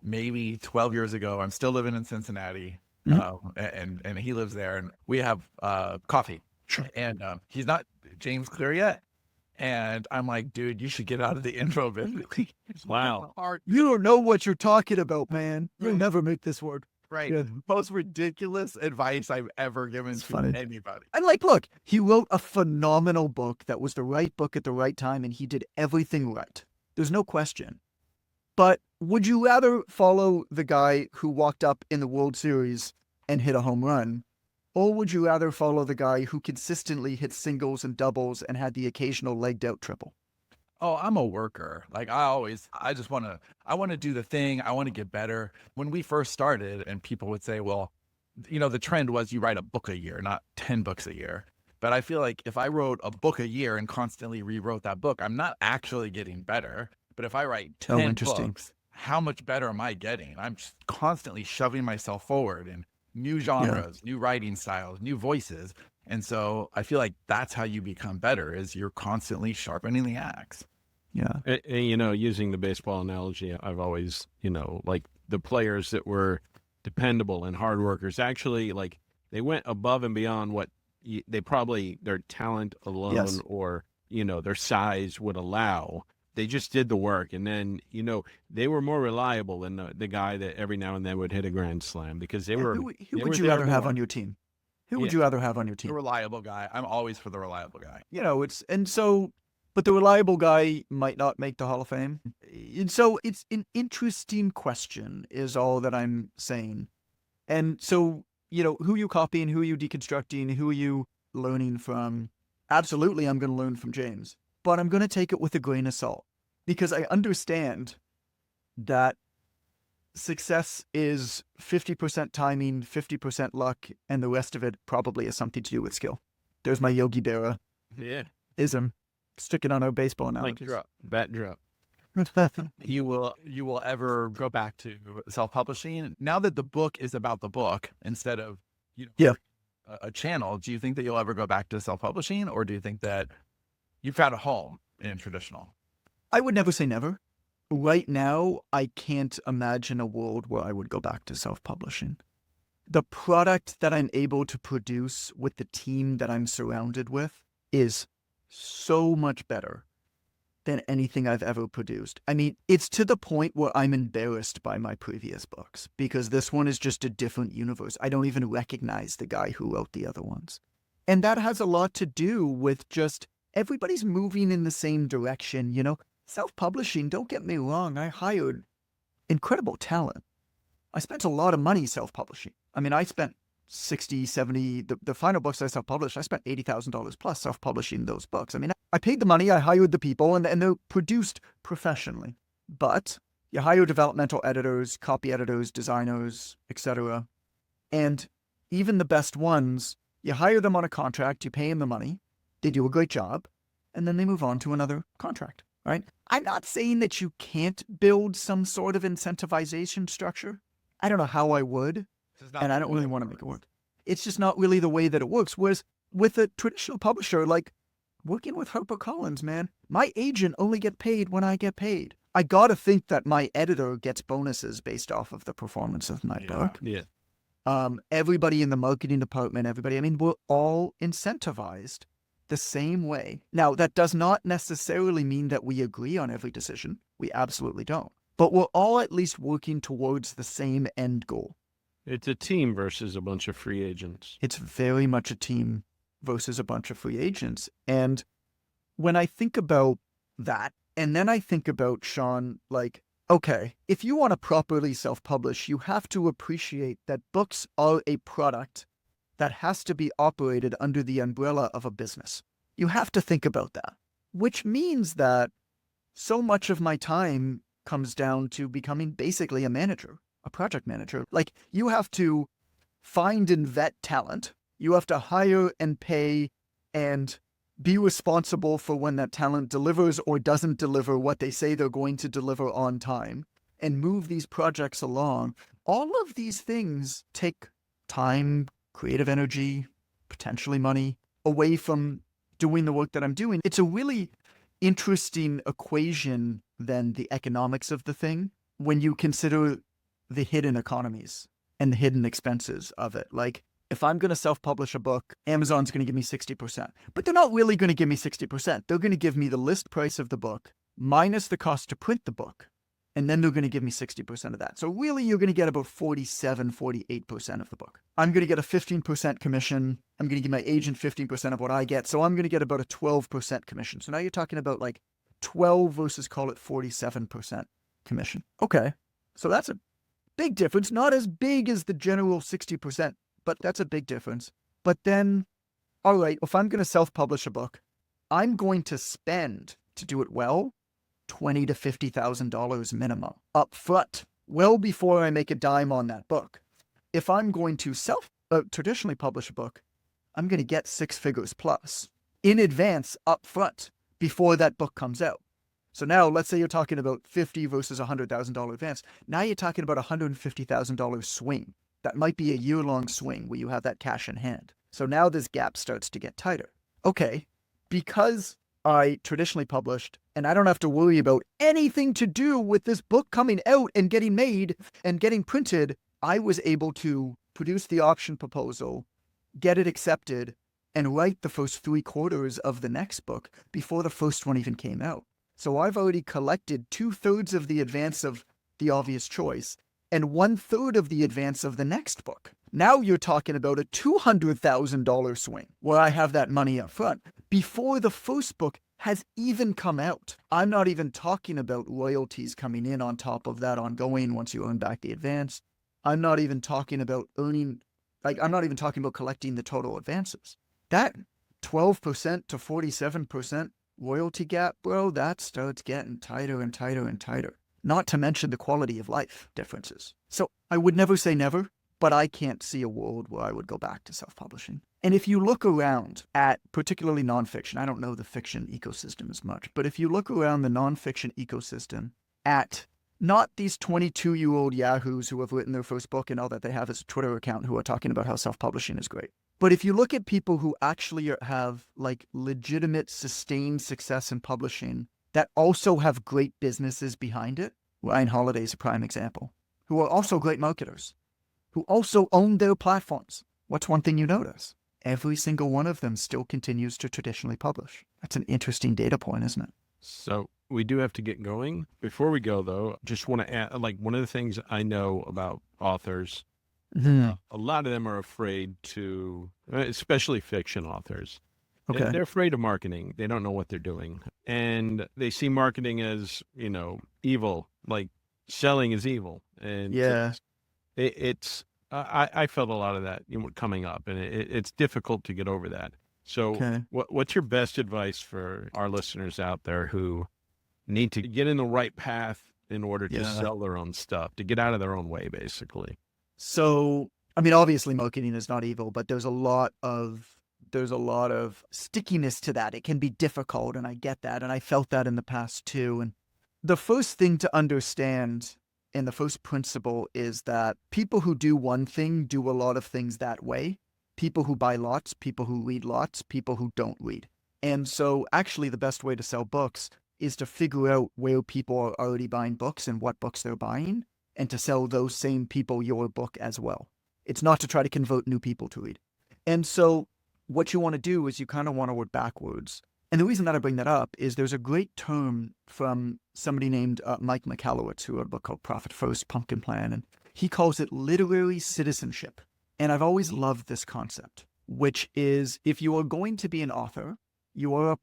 maybe 12 years ago. I'm still living in Cincinnati, and he lives there, and we have coffee. Sure. And he's not James Clear yet. And I'm like, dude, you should get out of the intro business. Wow. you don't know what you're talking about, man. You'll never make this work. Right. Yeah. Most ridiculous advice I've ever given to anybody. And like, look, he wrote a phenomenal book that was the right book at the right time, and he did everything right. There's no question. But would you rather follow the guy who walked up in the World Series and hit a home run, or would you rather follow the guy who consistently hit singles and doubles and had the occasional legged out triple? Oh, I'm a worker. Like I just want to do the thing. I want to get better. When we first started and people would say, well, you know, the trend was you write a book a year, not 10 books a year. But I feel like if I wrote a book a year and constantly rewrote that book, I'm not actually getting better. But if I write 10 books, how much better am I getting? I'm just constantly shoving myself forward in new genres, new writing styles, new voices. And so I feel like that's how you become better, is you're constantly sharpening the axe. Yeah. And, you know, using the baseball analogy, I've always, you know, like the players that were dependable and hard workers, actually, like they went above and beyond what they probably, their talent alone or, you know, their size would allow. They just did the work. And then, you know, they were more reliable than the guy that every now and then would hit a grand slam, because they were. Who would you rather have on your team? Who would you rather have on your team? The reliable guy. I'm always for the reliable guy. You know, but the reliable guy might not make the Hall of Fame. And so it's an interesting question is all that I'm saying. And so, you know, who are you copying? Who are you deconstructing? Who are you learning from? Absolutely, I'm going to learn from James, but I'm going to take it with a grain of salt, because I understand that success is 50% timing, 50% luck, and the rest of it probably has something to do with skill. There's my Yogi Berra ism. Stick it on our baseball analogies. Like bat drop. You will ever go back to self-publishing now that the book is about the book instead of, you know, a channel? Do you think that you'll ever go back to self-publishing, or do you think that you found a home in traditional? I would never say never. Right now, I can't imagine a world where I would go back to self-publishing. The product that I'm able to produce with the team that I'm surrounded with is so much better than anything I've ever produced. I mean, it's to the point where I'm embarrassed by my previous books, because this one is just a different universe. I don't even recognize the guy who wrote the other ones. And that has a lot to do with just everybody's moving in the same direction, you know? Self-publishing, don't get me wrong, I hired incredible talent. I spent a lot of money self-publishing. I mean, I spent 60, 70, the final books I self-published, I spent $80,000 plus self-publishing those books. I mean, I paid the money, I hired the people, and they're produced professionally. But you hire developmental editors, copy editors, designers, etc. And even the best ones, you hire them on a contract, you pay them the money, they do a great job, and then they move on to another contract, right? I'm not saying that you can't build some sort of incentivization structure. I don't know how I would, and I don't really want to make it work. It's just not really the way that it works. Whereas with a traditional publisher, like, working with HarperCollins, man. My agent only get paid when I get paid. I gotta think that my editor gets bonuses based off of the performance of my book. Yeah. Everybody in the marketing department, everybody, I mean, we're all incentivized the same way. Now, that does not necessarily mean that we agree on every decision. We absolutely don't. But we're all at least working towards the same end goal. It's a team versus a bunch of free agents. It's very much a team versus a bunch of free agents. And when I think about that, and then I think about, Sean, like, okay, if you want to properly self-publish, you have to appreciate that books are a product that has to be operated under the umbrella of a business. You have to think about that, which means that so much of my time comes down to becoming basically a manager, a project manager. Like, you have to find and vet talent. You have to hire and pay and be responsible for when that talent delivers or doesn't deliver what they say they're going to deliver on time, and move these projects along. All of these things take time, creative energy, potentially money, away from doing the work that I'm doing. It's a really interesting equation than the economics of the thing when you consider the hidden economies and the hidden expenses of it. Like, if I'm going to self-publish a book, Amazon's going to give me 60%. But they're not really going to give me 60%. They're going to give me the list price of the book minus the cost to print the book. And then they're going to give me 60% of that. So really, you're going to get about 47, 48% of the book. I'm going to get a 15% commission. I'm going to give my agent 15% of what I get. So I'm going to get about a 12% commission. So now you're talking about like 12 versus, call it 47% commission. Okay. So that's a big difference. Not as big as the general 60%, but that's a big difference. But then, all right, if I'm going to self-publish a book, I'm going to spend, to do it well, $20,000 to $50,000 minimum up front, well before I make a dime on that book. If I'm going to traditionally publish a book, I'm going to get 6 figures plus in advance up front before that book comes out. So now let's say you're talking about $50,000 versus $100,000 advance. Now you're talking about $150,000 swing. That might be a year-long swing where you have that cash in hand. So now this gap starts to get tighter. Okay, because I traditionally published, and I don't have to worry about anything to do with this book coming out and getting made and getting printed, I was able to produce the auction proposal, get it accepted, and write the first 3/4 of the next book before the first one even came out. So I've already collected 2/3 of the advance of The Obvious Choice and 1/3 of the advance of the next book. Now you're talking about a $200,000 swing where I have that money up front before the first book has even come out. I'm not even talking about royalties coming in on top of that ongoing once you earn back the advance. I'm not even talking about I'm not even talking about collecting the total advances. That 12% to 47% royalty gap, bro, that starts getting tighter and tighter and tighter. Not to mention the quality of life differences. So I would never say never, but I can't see a world where I would go back to self-publishing. And if you look around at particularly nonfiction, I don't know the fiction ecosystem as much, but if you look around the nonfiction ecosystem at not these 22-year-old yahoos who have written their first book and all that they have is a Twitter account who are talking about how self-publishing is great. But if you look at people who actually have like legitimate sustained success in publishing that also have great businesses behind it, Ryan Holiday is a prime example, who are also great marketers, who also own their platforms. What's one thing you notice? Every single one of them still continues to traditionally publish. That's an interesting data point, isn't it? So we do have to get going. Before we go, though, just want to add, like, one of the things I know about authors, a lot of them are afraid to, especially fiction authors. Okay. They're afraid of marketing. They don't know what they're doing. And they see marketing as, evil, like selling is evil. And Yeah. I felt a lot of that coming up, and it's difficult to get over that. So Okay. what's your best advice for our listeners out there who need to get in the right path in order to sell their own stuff, to get out of their own way, basically? So, I mean, obviously marketing is not evil, but there's a lot of stickiness to that. It can be difficult, and I get that, and I felt that in the past too. And the first thing to understand, and the first principle, is that people who do one thing do a lot of things that way. People who buy lots, people who read lots, people who don't read. And so actually the best way to sell books is to figure out where people are already buying books and what books they're buying, and to sell those same people your book as well. It's not to try to convert new people to read. And so what you want to do is you kind of want to work backwards. And the reason that I bring that up is there's a great term from somebody named Mike Michalowicz, who wrote a book called Profit First, Pumpkin Plan, and he calls it literary citizenship. And I've always loved this concept, which is if you are going to be an author, you are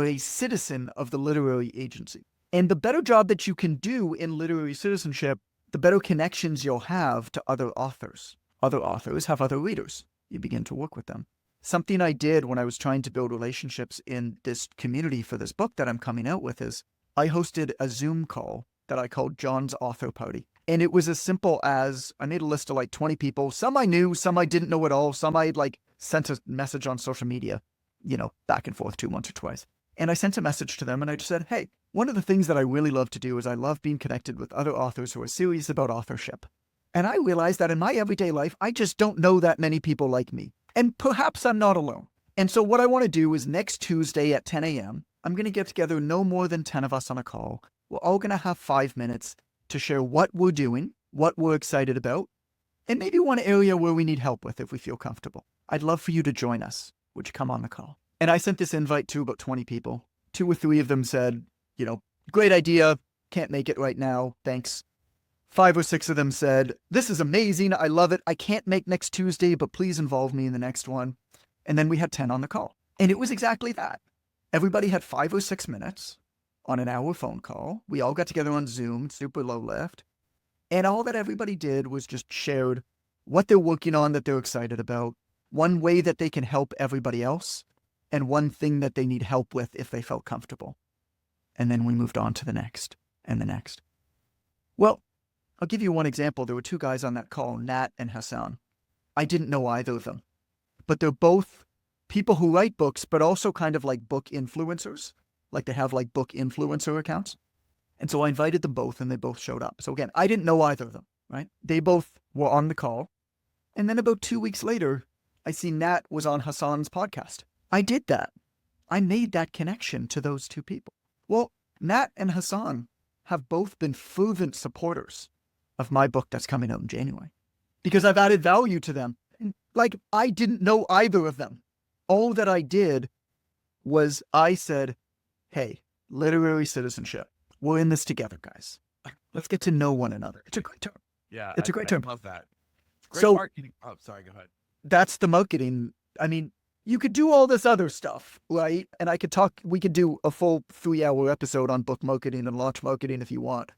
a citizen of the literary agency. And the better job that you can do in literary citizenship, the better connections you'll have to other authors. Other authors have other readers. You begin to work with them. Something I did when I was trying to build relationships in this community for this book that I'm coming out with is I hosted a Zoom call that I called John's Author Party. And it was as simple as I made a list of like 20 people. Some I knew, some I didn't know at all. Some I'd like sent a message on social media, back and forth once or twice. And I sent a message to them and I just said, hey, one of the things that I really love to do is I love being connected with other authors who are serious about authorship. And I realized that in my everyday life, I just don't know that many people like me. And perhaps I'm not alone. And so what I want to do is next Tuesday at 10 a.m., I'm going to get together no more than 10 of us on a call. We're all going to have 5 minutes to share what we're doing, what we're excited about, and maybe one area where we need help with if we feel comfortable. I'd love for you to join us. Would you come on the call? And I sent this invite to about 20 people. 2 or 3 of them said, great idea. Can't make it right now. Thanks. 5 or 6 of them said, this is amazing. I love it. I can't make next Tuesday, but please involve me in the next one. And then we had 10 on the call. And it was exactly that. Everybody had 5 or 6 minutes on an hour phone call. We all got together on Zoom, super low lift. And all that everybody did was just shared what they're working on that they're excited about, one way that they can help everybody else, and one thing that they need help with if they felt comfortable. And then we moved on to the next and the next. Well, I'll give you one example. There were 2 guys on that call, Nat and Hassan. I didn't know either of them, but they're both people who write books, but also kind of like book influencers. Like they have like book influencer accounts. And so I invited them both and they both showed up. So again, I didn't know either of them, right? They both were on the call. And then about 2 weeks later, I see Nat was on Hassan's podcast. I did that. I made that connection to those 2 people. Well, Nat and Hassan have both been fervent supporters of my book that's coming out in January because I've added value to them. Like I didn't know either of them. All that I did was I said, hey, literary citizenship. We're in this together, guys. Let's get to know one another. It's a great term. Yeah, it's a great term. I love that. Great So- marketing. Oh, sorry, go ahead. That's the marketing. I mean, you could do all this other stuff, right? And we could do a full 3-hour episode on book marketing and launch marketing if you want.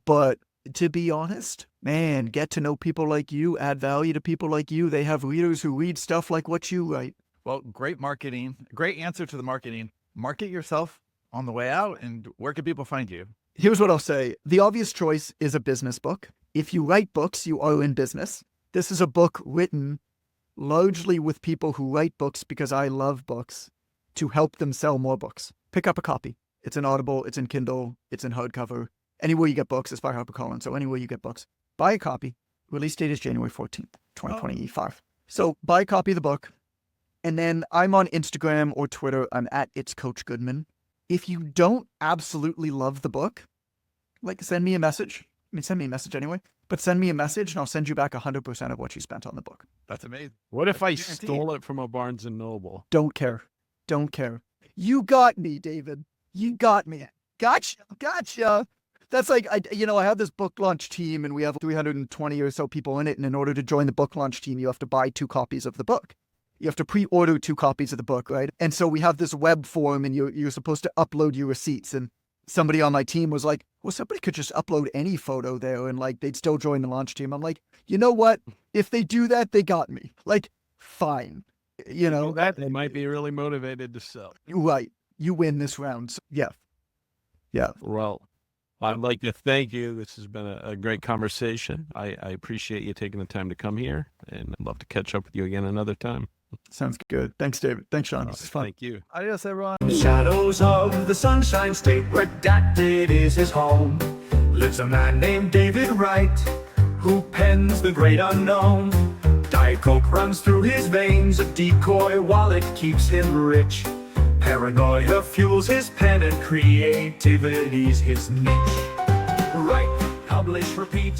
But to be honest, man, get to know people like you, add value to people like you. They have readers who read stuff like what you write. Well, great marketing. Great answer to the marketing. Market yourself on the way out, and where can people find you? Here's what I'll say. The obvious choice is a business book. If you write books, you are in business. This is a book written largely with people who write books because I love books to help them sell more books. Pick up a copy. It's in Audible, it's in Kindle, it's in hardcover. Anywhere you get books, it's by HarperCollins. So anywhere you get books, buy a copy. Release date is January 14th, 2025. So buy a copy of the book. And then I'm on Instagram or Twitter. I'm at It's Coach Goodman. If you don't absolutely love the book, send me a message. Send me a message anyway. But send me a message and I'll send you back 100% of what you spent on the book. That's amazing. What if I Guaranteed. stole it from a Barnes and Noble? Don't care. Don't care. You got me, David. You got me. Gotcha. That's like, I have this book launch team and we have 320 or so people in it. And in order to join the book launch team, you have to buy 2 copies of the book. You have to pre-order 2 copies of the book, right? And so we have this web form and you're supposed to upload your receipts. And somebody on my team was like, well, somebody could just upload any photo there and they'd still join the launch team. I'm like, you know what? If they do that, they got me. Fine. That they might be really motivated to sell. Right. You win this round. So, yeah. Well, I'd like to thank you. This has been a great conversation. I appreciate you taking the time to come here, and I'd love to catch up with you again another time. Sounds good. Thanks, David. Thanks, Sean. This is fun. Thank you. Adios, everyone. Shadows of the Sunshine State, redacted is his home. Lives a man named David Wright, who pens the great unknown. Diet Coke runs through his veins, a decoy wallet keeps him rich. Paranoia fuels his pen and creativity's his niche. Write, publish, repeat.